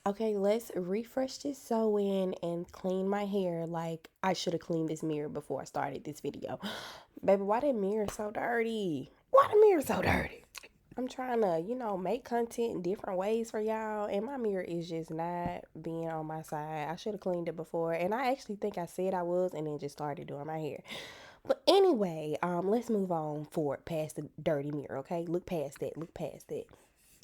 Okay, let's refresh this sew in and clean my hair like I should have cleaned this mirror before I started this video. Baby, why that mirror so dirty? Why the mirror so dirty? I'm trying to, make content in different ways for y'all, and my mirror is just not being on my side. I should have cleaned it before, and I actually think I said I was, and then just started doing my hair. But anyway, let's move on forward past the dirty mirror, okay? Look past that. Look past that.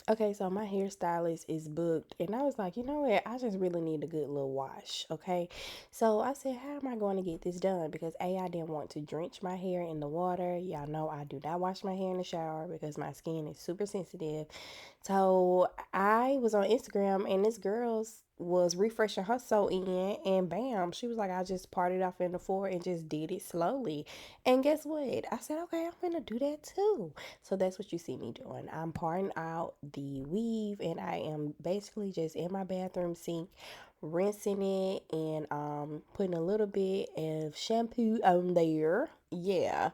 Okay, so my hairstylist is booked, and I was like, you know what? I just really need a good little wash, okay? So I said, how am I going to get this done? Because I didn't want to drench my hair in the water. Y'all know I do not wash my hair in the shower because my skin is super sensitive. So I was on Instagram, and this girl's was refreshing her sew in, and bam, she was like, I just parted off in the floor and just did it slowly. And guess what? I said, okay, I'm gonna do that too. So that's what you see me doing. I'm parting out the weave, and I am basically just in my bathroom sink rinsing it and putting a little bit of shampoo on there. Yeah.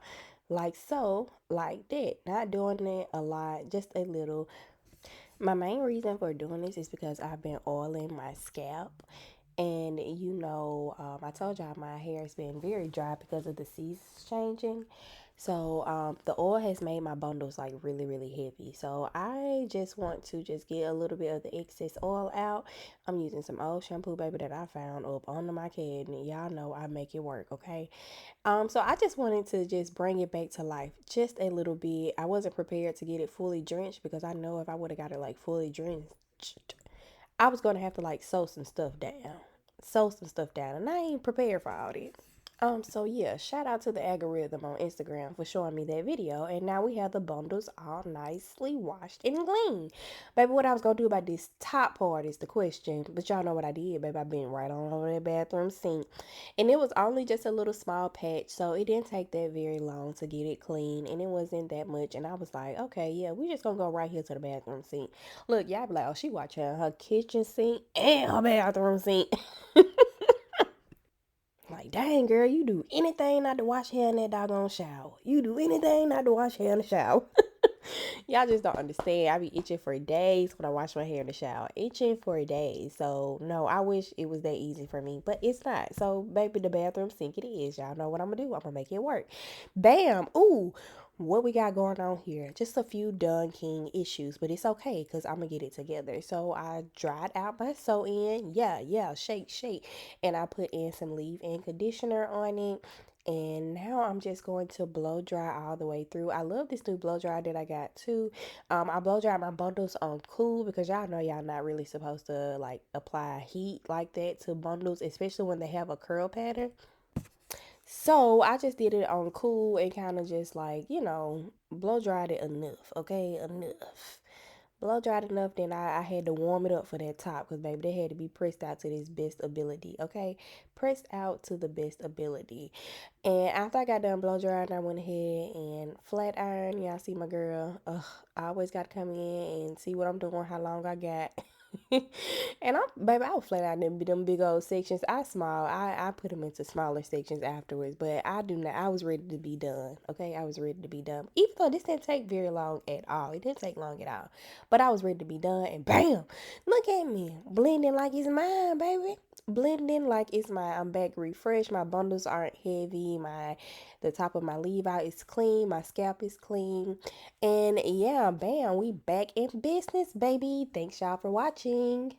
Like so, like that. Not doing it a lot, just a little. My main reason for doing this is because I've been oiling my scalp. And I told y'all my hair has been very dry because of the seasons changing. So the oil has made my bundles like really, really heavy. So I just want to just get a little bit of the excess oil out. I'm using some old shampoo, baby, that I found up under my cabinet. Y'all know I make it work, okay? So I just wanted to just bring it back to life just a little bit. I wasn't prepared to get it fully drenched because I know if I would have got it like fully drenched, I was gonna have to like sew some stuff down. Sew some stuff down. And I ain't prepared for all that. So yeah, shout out to the algorithm on Instagram for showing me that video. And now we have the bundles all nicely washed and clean. Baby, what I was gonna do about this top part is the question. But y'all know what I did, baby. I been right on over that bathroom sink. And it was only just a little small patch, so it didn't take that very long to get it clean. And it wasn't that much. And I was like, okay, yeah, we just gonna go right here to the bathroom sink. Look, y'all be like, oh, she watching her kitchen sink and her bathroom sink. Like, dang, girl, you do anything not to wash hair in that doggone shower. You do anything not to wash hair in the shower. Y'all just don't understand. I be itching for days when I wash my hair in the shower. Itching for days. So, no, I wish it was that easy for me, but it's not. So, baby, the bathroom sink it is. Y'all know what I'm gonna do. I'm gonna make it work. Bam. Ooh, what we got going on here? Just a few Dun King issues, but it's okay because I'm gonna get it together. So, I dried out my sew in. Yeah, shake, shake. And I put in some leave in conditioner on it. And now I'm just going to blow dry all the way through. I love this new blow dry that I got too. I blow dry my bundles on cool because y'all know y'all not really supposed to like apply heat like that to bundles, especially when they have a curl pattern. So I just did it on cool and kind of just like, blow dried it enough. Okay, enough. Blow dried enough, then I had to warm it up for that top because, baby, they had to be pressed out to this best ability, okay? Pressed out to the best ability. And after I got done blow drying, I went ahead and flat iron. Y'all see my girl. Ugh, I always got to come in and see what I'm doing, how long I got. And baby, I was flat out them big old sections. I put them into smaller sections afterwards, but I do not. I was ready to be done. Okay, I was ready to be done. Even though this didn't take very long at all, it didn't take long at all. But I was ready to be done, and bam, look at me blending like it's mine, baby. Blending like it's mine. I'm back refreshed. My bundles aren't heavy. The top of my leave out is clean. My scalp is clean. And yeah, bam, we back in business, baby. Thanks y'all for watching.